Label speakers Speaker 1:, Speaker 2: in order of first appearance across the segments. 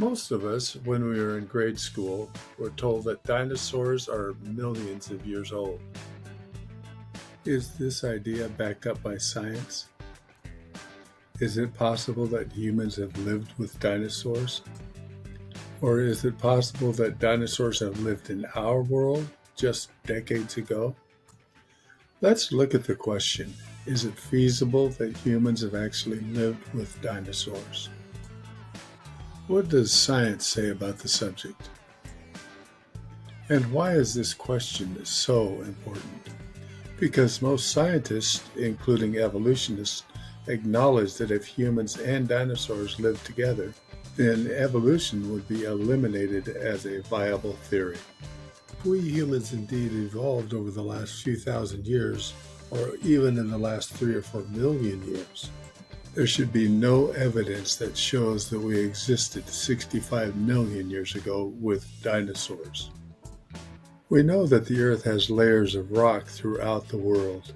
Speaker 1: Most of us, when we were in grade school, were told that dinosaurs are millions of years old. Is this idea backed up by science? Is it possible that humans have lived with dinosaurs? Or is it possible that dinosaurs have lived in our world just decades ago? Let's look at the question, is it feasible that humans have actually lived with dinosaurs? What does science say about the subject? And why is this question so important? Because most scientists, including evolutionists, acknowledge that if humans and dinosaurs lived together, then evolution would be eliminated as a viable theory. If we humans indeed evolved over the last few thousand years, or even in the last 3 or 4 million years, there should be no evidence that shows that we existed 65 million years ago with dinosaurs. We know that the Earth has layers of rock throughout the world.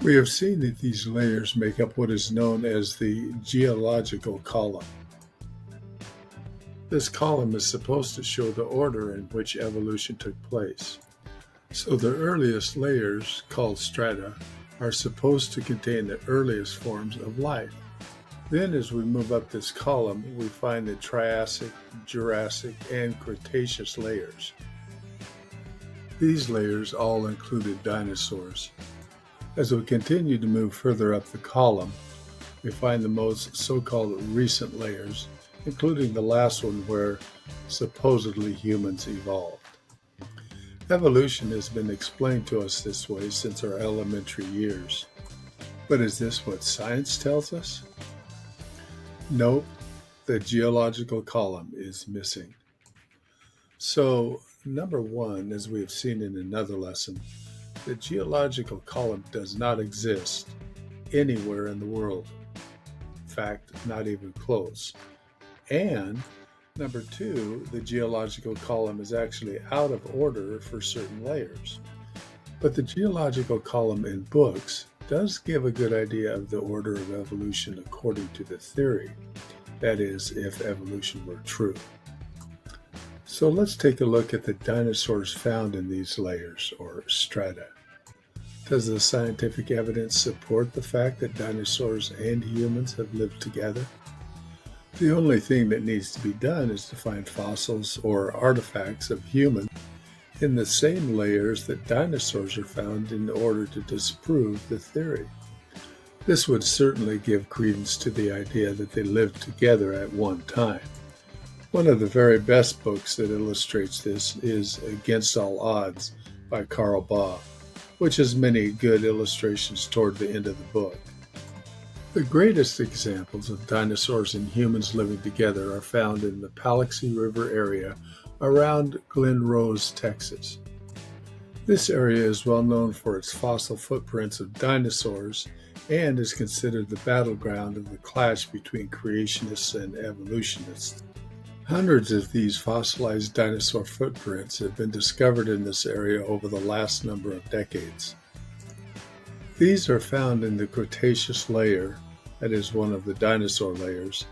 Speaker 1: We have seen that these layers make up what is known as the geological column. This column is supposed to show the order in which evolution took place. So the earliest layers, called strata, are supposed to contain the earliest forms of life. Then as we move up this column, we find the Triassic, Jurassic, and Cretaceous layers. These layers all included dinosaurs. As we continue to move further up the column, we find the most so-called recent layers, including the last one where supposedly humans evolved. Evolution has been explained to us this way since our elementary years. But is this what science tells us? Nope, the geological column is missing. So, number one, as we have seen in another lesson, the geological column does not exist anywhere in the world. In fact, not even close. And number two, the geological column is actually out of order for certain layers. But the geological column in books does give a good idea of the order of evolution according to the theory. That is, if evolution were true. So let's take a look at the dinosaurs found in these layers, or strata. Does the scientific evidence support the fact that dinosaurs and humans have lived together? The only thing that needs to be done is to find fossils or artifacts of humans in the same layers that dinosaurs are found in order to disprove the theory. This would certainly give credence to the idea that they lived together at one time. One of the very best books that illustrates this is Against All Odds by Carl Baugh, which has many good illustrations toward the end of the book. The greatest examples of dinosaurs and humans living together are found in the Paluxy River area around Glen Rose, Texas. This area is well known for its fossil footprints of dinosaurs and is considered the battleground of the clash between creationists and evolutionists. Hundreds of these fossilized dinosaur footprints have been discovered in this area over the last number of decades. These are found in the Cretaceous layer, that is one of the dinosaur layers,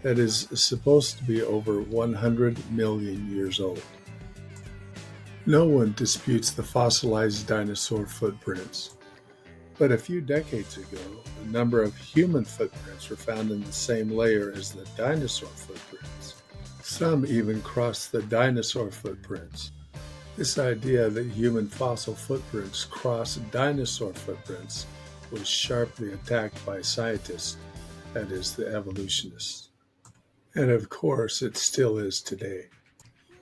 Speaker 1: that is supposed to be over 100 million years old. No one disputes the fossilized dinosaur footprints, but a few decades ago, a number of human footprints were found in the same layer as the dinosaur footprints. Some even crossed the dinosaur footprints. This idea that human fossil footprints cross dinosaur footprints was sharply attacked by scientists, that is, the evolutionists. And of course, it still is today.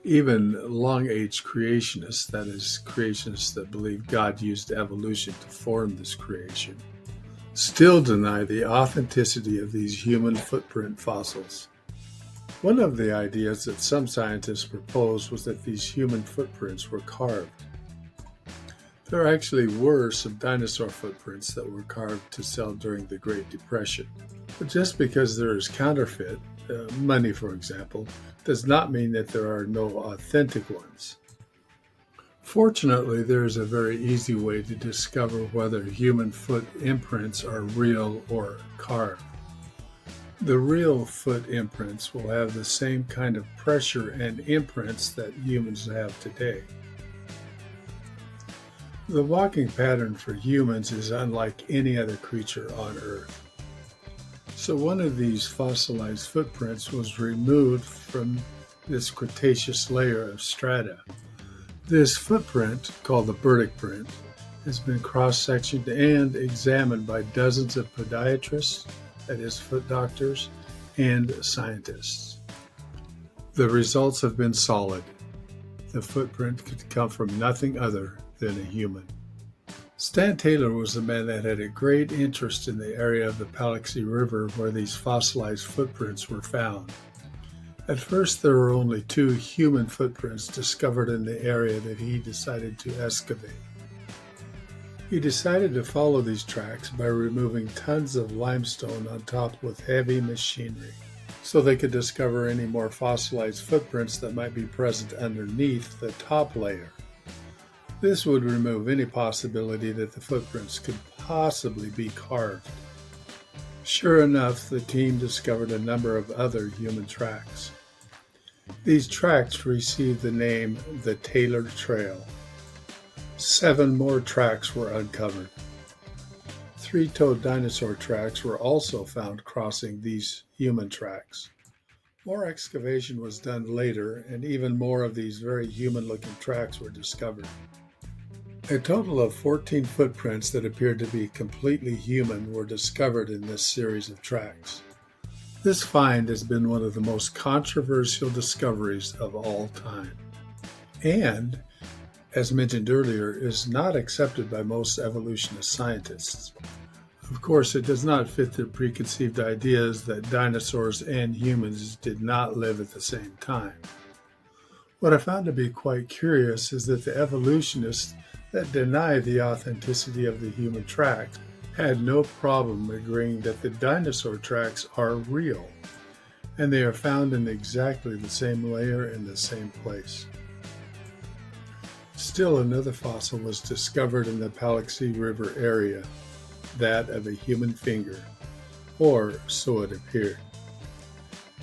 Speaker 1: Even long-age creationists, that is, creationists that believe God used evolution to form this creation, still deny the authenticity of these human footprint fossils. One of the ideas that some scientists proposed was that these human footprints were carved. There actually were some dinosaur footprints that were carved to sell during the Great Depression. But just because there is counterfeit, money for example, does not mean that there are no authentic ones. Fortunately, there is a very easy way to discover whether human foot imprints are real or carved. The real foot imprints will have the same kind of pressure and imprints that humans have today. The walking pattern for humans is unlike any other creature on Earth. So one of these fossilized footprints was removed from this Cretaceous layer of strata. This footprint, called the Burdick print, has been cross-sectioned and examined by dozens of podiatrists, that is, foot doctors, and scientists. The results have been solid. The footprint could come from nothing other than a human. Stan Taylor was the man that had a great interest in the area of the Paluxy River where these fossilized footprints were found. At first, there were only 2 human footprints discovered in the area that he decided to excavate. He decided to follow these tracks by removing tons of limestone on top with heavy machinery, so they could discover any more fossilized footprints that might be present underneath the top layer. This would remove any possibility that the footprints could possibly be carved. Sure enough, the team discovered a number of other human tracks. These tracks received the name the Taylor Trail. 7 more tracks were uncovered. 3-toed dinosaur tracks were also found crossing these human tracks. More excavation was done later, and even more of these very human-looking tracks were discovered. A total of 14 footprints that appeared to be completely human were discovered in this series of tracks. This find has been one of the most controversial discoveries of all time, and, as mentioned earlier, is not accepted by most evolutionist scientists. Of course, it does not fit their preconceived ideas that dinosaurs and humans did not live at the same time. What I found to be quite curious is that the evolutionists that deny the authenticity of the human tracks had no problem agreeing that the dinosaur tracks are real, and they are found in exactly the same layer in the same place. Still another fossil was discovered in the Paluxy River area, that of a human finger, or so it appeared.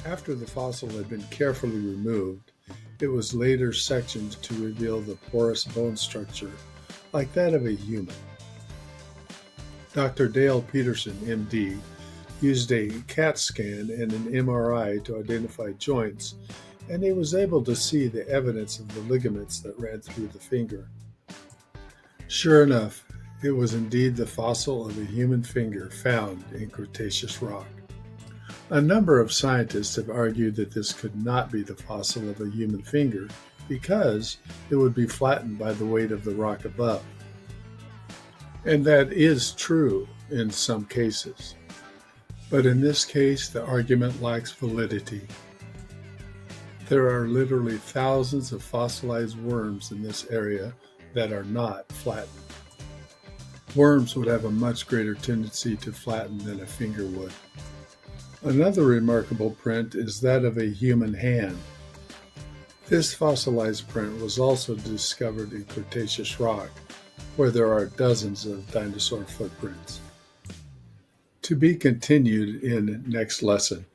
Speaker 1: After the fossil had been carefully removed, it was later sectioned to reveal the porous bone structure like that of a human. Dr. Dale Peterson, MD, used a CAT scan and an MRI to identify joints, and he was able to see the evidence of the ligaments that ran through the finger. Sure enough, it was indeed the fossil of a human finger found in Cretaceous rock. A number of scientists have argued that this could not be the fossil of a human finger because it would be flattened by the weight of the rock above. And that is true in some cases. But in this case, the argument lacks validity. There are literally thousands of fossilized worms in this area that are not flattened. Worms would have a much greater tendency to flatten than a finger would. Another remarkable print is that of a human hand. This fossilized print was also discovered in Cretaceous rock, where there are dozens of dinosaur footprints. To be continued in next lesson.